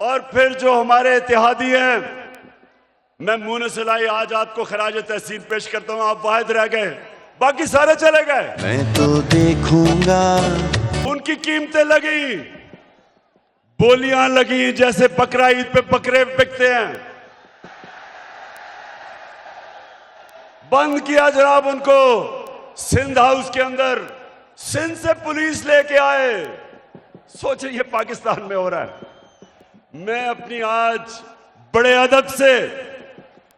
और फिर जो हमारे इत्तेहादी हैं, मैं मुंह से लाई आज आपको खराज तहसीन पेश करता हूं। आप वाहिद रह गए, बाकी सारे चले गए। मैं तो देखूंगा। उनकी कीमतें लगी, बोलियां लगी, जैसे बकरा ईद पे बकरे बिकते हैं। बंद किया जनाब उनको सिंध हाउस के अंदर। सिंध से पुलिस लेके आए। सोचे ये पाकिस्तान में हो रहा है। मैं अपनी आज बड़े अदब से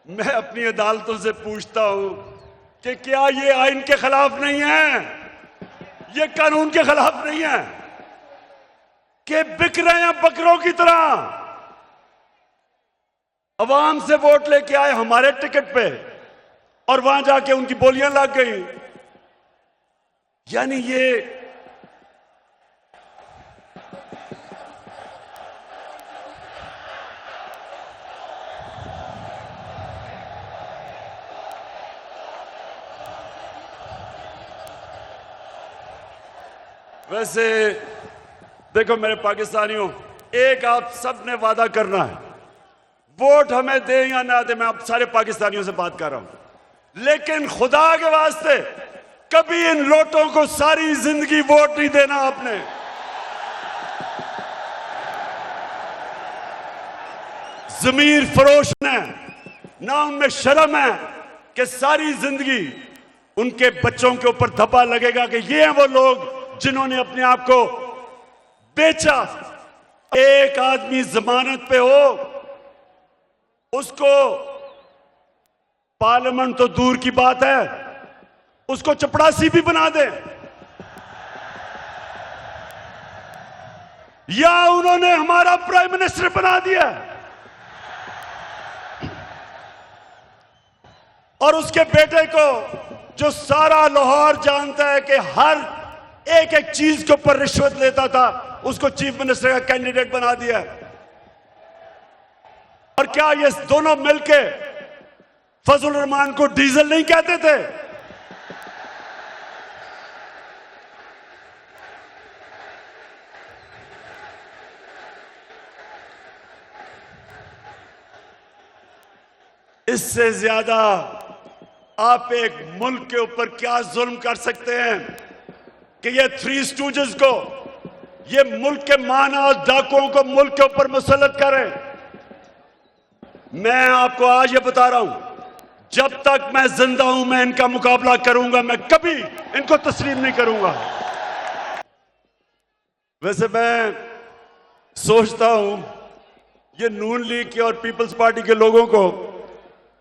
मैं अपनी अदालतों से पूछता हूं कि क्या ये आइन के खिलाफ नहीं है, ये कानून के खिलाफ नहीं है कि बिक रहे हैं बकरों की तरह। अवाम से वोट लेके आए हमारे टिकट पे और वहां जाके उनकी बोलियां लग गई। यानी ये वैसे देखो मेरे पाकिस्तानियों, एक आप सब ने वादा करना है, वोट हमें दे या ना दे, मैं आप सारे पाकिस्तानियों से बात कर रहा हूं, लेकिन खुदा के वास्ते कभी इन लोटों को सारी जिंदगी वोट नहीं देना आपने। जमीर फरोश है ना, उनमें शर्म है कि सारी जिंदगी उनके बच्चों के ऊपर धब्बा लगेगा कि ये हैं वो लोग जिन्होंने अपने आप को बेचा। एक आदमी जमानत पे हो, उसको पार्लियामेंट तो दूर की बात है, उसको चपड़ासी भी बना दे। या उन्होंने हमारा प्राइम मिनिस्टर बना दिया और उसके बेटे को, जो सारा लाहौर जानता है कि हर एक एक चीज के ऊपर रिश्वत लेता था, उसको चीफ मिनिस्टर का कैंडिडेट बना दिया। और क्या ये दोनों मिलके फजल रहमान को डीजल नहीं कहते थे? इससे ज्यादा आप एक मुल्क के ऊपर क्या जुल्म कर सकते हैं कि ये थ्री स्टूजेस को, ये मुल्क के माना और डाकुओं को मुल्क के ऊपर मुसल्लत करें। मैं आपको आज ये बता रहा हूं, जब तक मैं जिंदा हूं मैं इनका मुकाबला करूंगा, मैं कभी इनको तस्लीम नहीं करूंगा। वैसे मैं सोचता हूं ये नून लीग के और पीपल्स पार्टी के लोगों को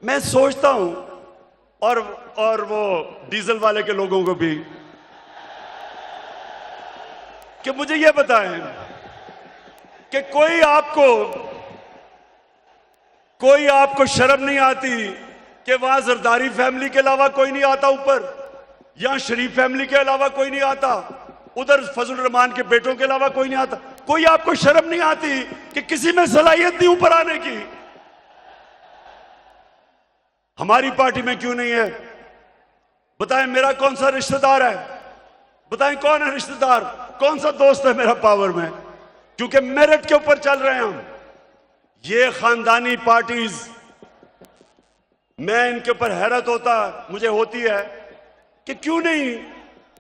मैं सोचता हूं, और वो डीजल वाले के लोगों को भी, कि मुझे ये बताएं कि कोई आपको शर्म नहीं आती कि वहां जरदारी फैमिली के अलावा कोई नहीं आता ऊपर, यहां शरीफ फैमिली के अलावा कोई नहीं आता, उधर फजल रहमान के बेटों के अलावा कोई नहीं आता? कोई आपको शर्म नहीं आती कि किसी में सलाहियत नहीं ऊपर आने की? हमारी पार्टी में क्यों नहीं है? बताएं मेरा कौन सा रिश्तेदार है? बताएं कौन है रिश्तेदार, कौन सा दोस्त है मेरा पावर में? क्योंकि मेरिट के ऊपर चल रहे हैं हम। ये खानदानी पार्टीज, मैं इनके ऊपर हैरत मुझे होती है कि क्यों नहीं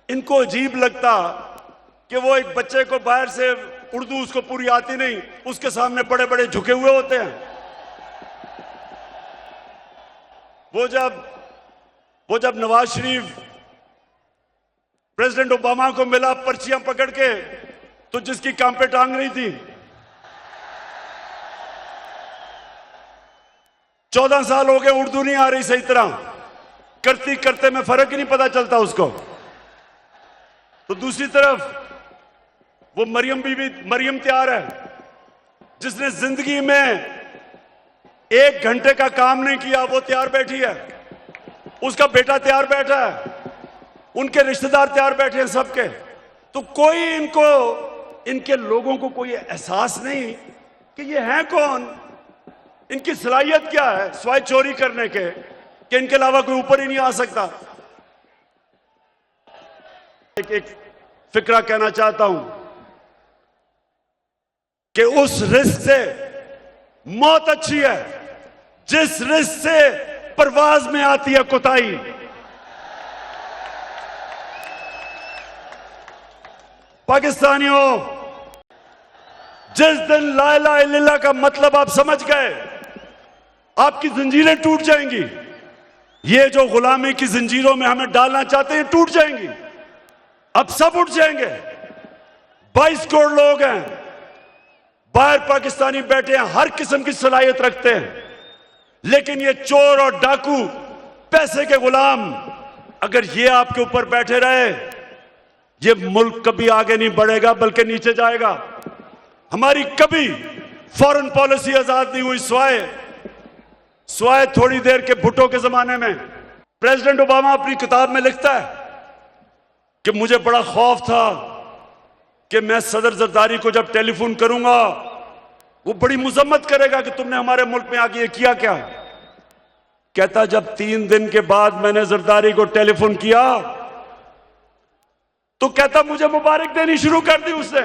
इनको अजीब लगता कि वो एक बच्चे को बाहर से उर्दू उसको पूरी आती नहीं, उसके सामने बड़े बड़े झुके हुए होते हैं। वो जब नवाज शरीफ प्रेसिडेंट ओबामा को मिला पर्चियां पकड़ के, तो जिसकी काम पे टांग रही थी, 14 साल हो गए, उर्दू नहीं आ रही सही तरह, करते करते में फर्क ही नहीं पता चलता उसको। तो दूसरी तरफ वो मरियम तैयार है, जिसने जिंदगी में 1 घंटे का काम नहीं किया, वो तैयार बैठी है, उसका बेटा तैयार बैठा है, उनके रिश्तेदार तैयार बैठे हैं सबके। तो कोई इनके लोगों को कोई एहसास नहीं कि ये हैं कौन, इनकी सलाहियत क्या है सिवाय चोरी करने के, कि इनके अलावा कोई ऊपर ही नहीं आ सकता। एक फिक्रा कहना चाहता हूं कि उस रिस्क से मौत अच्छी है जिस रिस्क से परवाज में आती है कोताही। पाकिस्तानियों, जिस दिन ला इलाहा इल्लल्लाह का मतलब आप समझ गए, आपकी जंजीरें टूट जाएंगी। ये जो गुलामी की जंजीरों में हमें डालना चाहते हैं टूट जाएंगी। अब सब उठ जाएंगे। 22 करोड़ लोग हैं, बाहर पाकिस्तानी बैठे हैं, हर किस्म की सलाहियत रखते हैं, लेकिन ये चोर और डाकू, पैसे के गुलाम, अगर ये आपके ऊपर बैठे रहे, ये मुल्क कभी आगे नहीं बढ़ेगा बल्कि नीचे जाएगा। हमारी कभी फॉरेन पॉलिसी आजाद नहीं हुई स्वाय थोड़ी देर के भुट्टो के जमाने में। प्रेसिडेंट ओबामा अपनी किताब में लिखता है कि मुझे बड़ा खौफ था कि मैं सदर जरदारी को जब टेलीफोन करूंगा वो बड़ी मुजम्मत करेगा कि तुमने हमारे मुल्क में आके ये किया क्या। कहता जब 3 दिन के बाद मैंने जरदारी को टेलीफोन किया तो कहता मुझे मुबारक देनी शुरू कर दी उसने।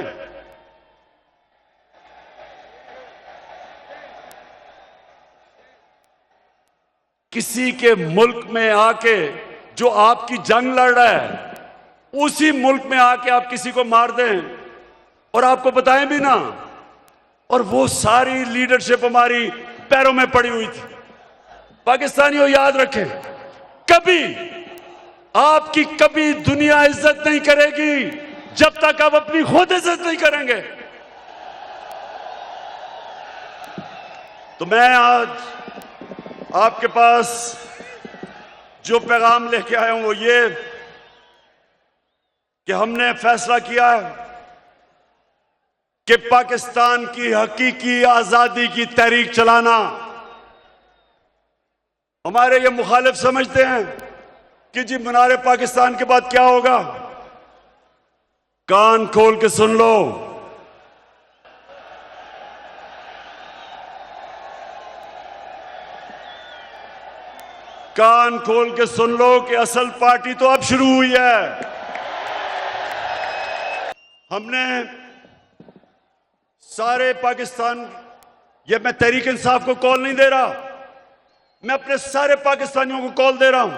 किसी के मुल्क में आके जो आपकी जंग लड़ रहा है, उसी मुल्क में आके आप किसी को मार दें और आपको बताएं भी ना, और वो सारी लीडरशिप हमारी पैरों में पड़ी हुई थी। पाकिस्तानियों, याद रखें, आपकी कभी दुनिया इज्जत नहीं करेगी जब तक आप अपनी खुद इज्जत नहीं करेंगे। तो मैं आज आपके पास जो पैगाम लेके आया हूं वो ये कि हमने फैसला किया है कि पाकिस्तान की हकीकी आजादी की तहरीक चलाना। हमारे ये मुखालिफ समझते हैं कि जी मीनार पाकिस्तान के बाद क्या होगा। कान खोल के सुन लो, कान खोल के सुन लो कि असल पार्टी तो अब शुरू हुई है। हमने सारे पाकिस्तान, ये मैं तहरीक इंसाफ को कॉल नहीं दे रहा, मैं अपने सारे पाकिस्तानियों को कॉल दे रहा हूं,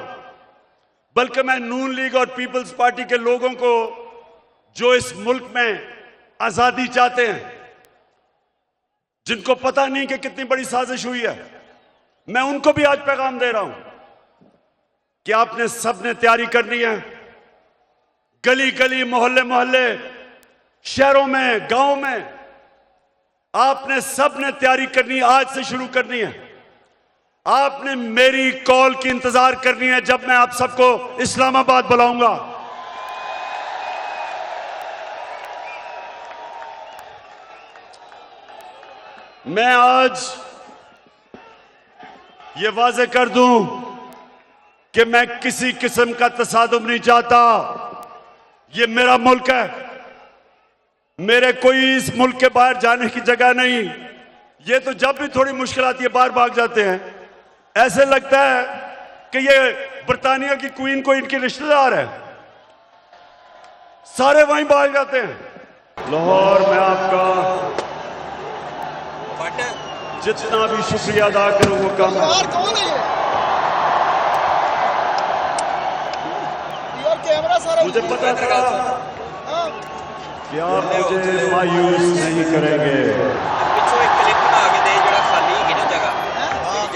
बल्कि मैं नून लीग और पीपल्स पार्टी के लोगों को जो इस मुल्क में आजादी चाहते हैं, जिनको पता नहीं कि कितनी बड़ी साजिश हुई है, मैं उनको भी आज पैगाम दे रहा हूं कि आपने सबने तैयारी करनी है। गली गली, मोहल्ले मोहल्ले, शहरों में, गांव में, आपने सबने तैयारी करनी है, आज से शुरू करनी है। आपने मेरी कॉल की इंतजार करनी है जब मैं आप सबको इस्लामाबाद बुलाऊंगा। मैं आज ये वाजे कर दूं कि मैं किसी किस्म का तसादुम नहीं चाहता। ये मेरा मुल्क है, मेरे कोई इस मुल्क के बाहर जाने की जगह नहीं। ये तो जब भी थोड़ी मुश्किल आती है बाहर भाग जाते हैं, ऐसे लगता है कि ये बर्तानिया की क्वीन को इनके रिश्तेदार है, सारे वहीं भाग जाते हैं। लाहौर में आपका जितना भी शुक्रिया अदा करूं वो कम है। मुझे पता था कि आप मुझे मायूस नहीं करेंगे।